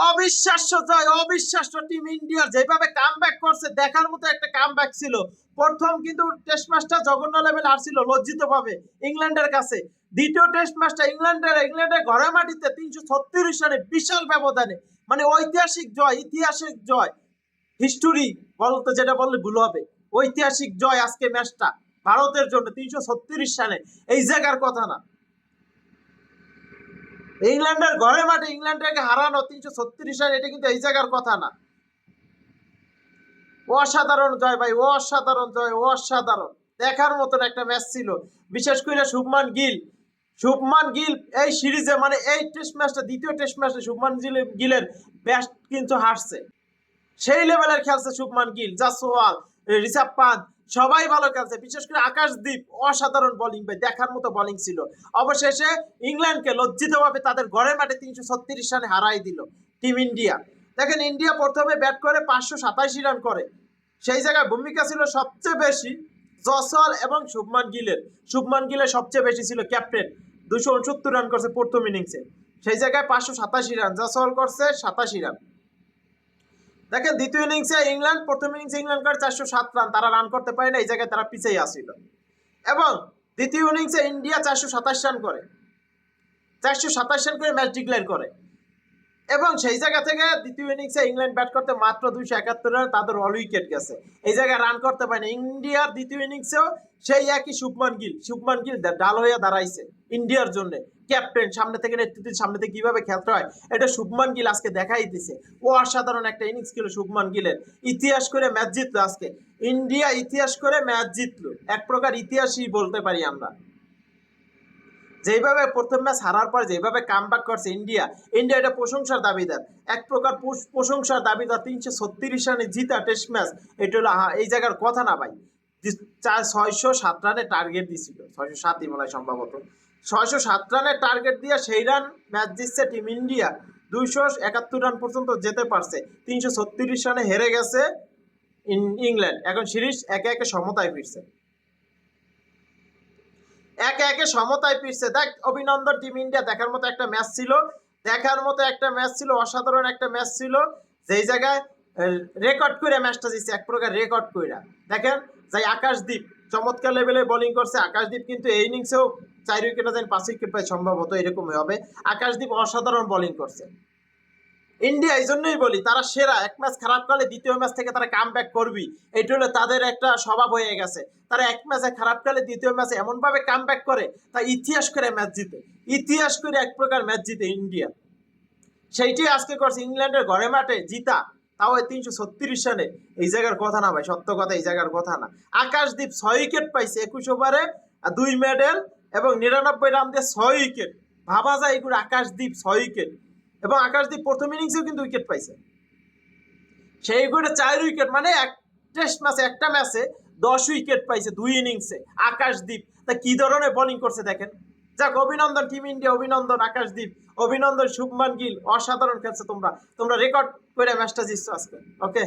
অবিশ্বাস্য জয়, অবিশ্বাস্য টিম ইন্ডিয়ার যেভাবে কামব্যাক করছে, দেখার মতো একটা কামব্যাক ছিল। প্রথম কিন্তু টেস্ট ম্যাচটা জঘন্য লেভেল হারছিল লজ্জিত ভাবে ইংল্যান্ডের কাছে। দ্বিতীয় টেস্ট ম্যাচটা ইংল্যান্ডের ঘরের মাটিতে 336 রানে বিশাল ব্যবধানে, মানে ঐতিহাসিক জয়, ইতিহাসিক জয়, হিস্টোরি বলতে যেটা বললে ভুল হবে, ঐতিহাসিক জয় আজকে ম্যাচটা ভারতের জন্য 336 রানে। এই জায়গার কথা না, ইংল্যান্ডের ঘরে মাঠে ইংল্যান্ডকে হারানো 336 রান, এটা কিন্তু এই জায়গার কথা না। অসাধারণ জয় ভাই, অসাধারণ জয়, অসাধারণ দেখার মতন একটা ম্যাচ ছিল। বিশেষ করে শুভমান গিল এই সিরিজে, মানে এই টেস্ট ম্যাচটা, দ্বিতীয় টেস্ট ম্যাচে শুভমান গিলের ব্যাট কিন্তু হারছে, সেই লেভেলের খেলছে শুভমান গিল, জাসওয়াল, ঋষভ পান্থ সবাই ভালো খেলছে। বিশেষ করে আকাশদীপ অসাধারণ বোলিং ভাই, দেখার মতো বোলিং ছিল। অবশেষে ইংল্যান্ডকে লজ্জিতভাবে তাদের ঘরের মাঠে 336 রানে হারাই দিল টিম ইন্ডিয়া। দেখেন, ইন্ডিয়া প্রথমে ব্যাট করে 587 রান করে, সেই জায়গায় ভূমিকা ছিল সবচেয়ে বেশি জসওয়াল এবং শুভমান গিলের সবচেয়ে বেশি ছিল ক্যাপ্টেন, 269 রান করছে প্রথম ইনিংসে, সেই জায়গায় 587 রান, জসওয়াল করছে 87 রান। দেখেন, দ্বিতীয় ইনিংসে ইংল্যান্ড, প্রথম ইনিংসে ইংল্যান্ড করে 407 রান, তারা রান করতে পারে না, এই জায়গায় তারা পিছিয়ে আসছিল। এবং দ্বিতীয় ইনিংসে ইন্ডিয়া 427 রান করে, 427 রান করে ম্যাচ ডিক্লেয়ার করে। এবং সেই জায়গা থেকে দ্বিতীয় ইনিংসে ইংল্যান্ড ব্যাট করতে মাত্র 271 রান, তাদের অল উইকেট গেছে, এই জায়গায় রান করতে পারেনি। ইন্ডিয়ার দ্বিতীয় ইনিংসেও সেই একই শুভমান গিল ডাল হয়ে দাঁড়াইছে ইন্ডিয়ার জন্য, ক্যাপ্টেন, সামনে থেকে নেতৃত্ব, সামনে থেকে কিভাবে খেলতে হয় এটা শুভমান গিল আজকে দেখাই দিছে। ও অসাধারণ একটা ইনিংস ছিল শুভমান গিলের, ইতিহাস করে ম্যাচ জিতলো আজকে ইন্ডিয়া, ইতিহাস করে ম্যাচ জিতলো, এক প্রকার ইতিহাসই বলতে পারি আমরা। যেভাবে প্রথম ম্যাচ হারার পর যেভাবে কামব্যাক করছে ইন্ডিয়া এটা প্রশংসার দাবিদার, এক প্রকার প্রশংসার দাবিদার। 336 রানে জিতা টেস্ট ম্যাচ, এটা হলো এই জায়গার কথা না ভাই। 607 রানে টার্গেট দিয়েছিল, 607ই মনে হয় সম্ভবত, 607 রানের টার্গেট দিয়ে সেই রান ম্যাচ জিতছে টিম ইন্ডিয়া, 271 রান পর্যন্ত যেতে পারছে, 336 রানে হেরে গেছে ইংল্যান্ড। এখন সিরিজ একে একে সমতায় ফিরছে, একে একে সমতায় ফিরছে। দেখ, অভিনন্দন টিম ইন্ডিয়া, দেখার মতো একটা ম্যাচ ছিল, অসাধারণ একটা ম্যাচ ছিল, যেই জায়গায় রেকর্ড করে ম্যাচটা জিতছে, এক প্রকার রেকর্ড কইরা। দেখেন, যাই আকাশদীপ চমৎকার লেভেলে বোলিং করছে, আকাশদীপ কিন্তু এই ইনিংসেও 4 উইকেট না 5 উইকেট পায় সম্ভবত, এরকমই হবে। আকাশদীপ অসাধারণ বোলিং করছে। ইন্ডিয়া এই জন্যই বলি তারা সেরা, এক ম্যাচ খারাপ করলে দ্বিতীয় ম্যাচ থেকে তারা কামব্যাক করবি, এটা হলো তাদের একটা স্বভাব হয়ে গেছে। তারা এক ম্যাচে খারাপ করলে দ্বিতীয় ম্যাচে এমনভাবে কামব্যাক করে, তা ইতিহাস করে ম্যাচ জিতে, ইতিহাস করে এক প্রকার ম্যাচ জিতে ইন্ডিয়া। সেইটাই আজকে করছে, ইংল্যান্ডের ঘরে মাঠে জিতা, তাও 336 রানে, এই জায়গার কথা না ভাই, সত্য কথা, এই জায়গার কথা না। আকাশদীপ 6 উইকেট পাইছে 21 ওভারে, 2 মেডেল এবং 99 রান দিয়ে 6 উইকেট, ভাবা যায় এগুলো, আকাশদীপ 6 উইকেট। এবং আকাশদীপ প্রথম ইনিংসেও কিন্তু উইকেট পাইছে, সেই উইকেটে 4 উইকেট, মানে এক টেস্ট ম্যাচে, একটা ম্যাচে 10 উইকেট পাইছে 2 ইনিংসে আকাশদীপ। তা কি ধরনের বোলিং করছে দেখেন। যাক, অভিনন্দন টিম ইন্ডিয়া, অভিনন্দন আকাশদীপ, অভিনন্দন শুভমান গিল, অসাধারণ খেলছে। তোমরা রেকর্ড করে ম্যাচটা জিতছো আজকে। ওকে।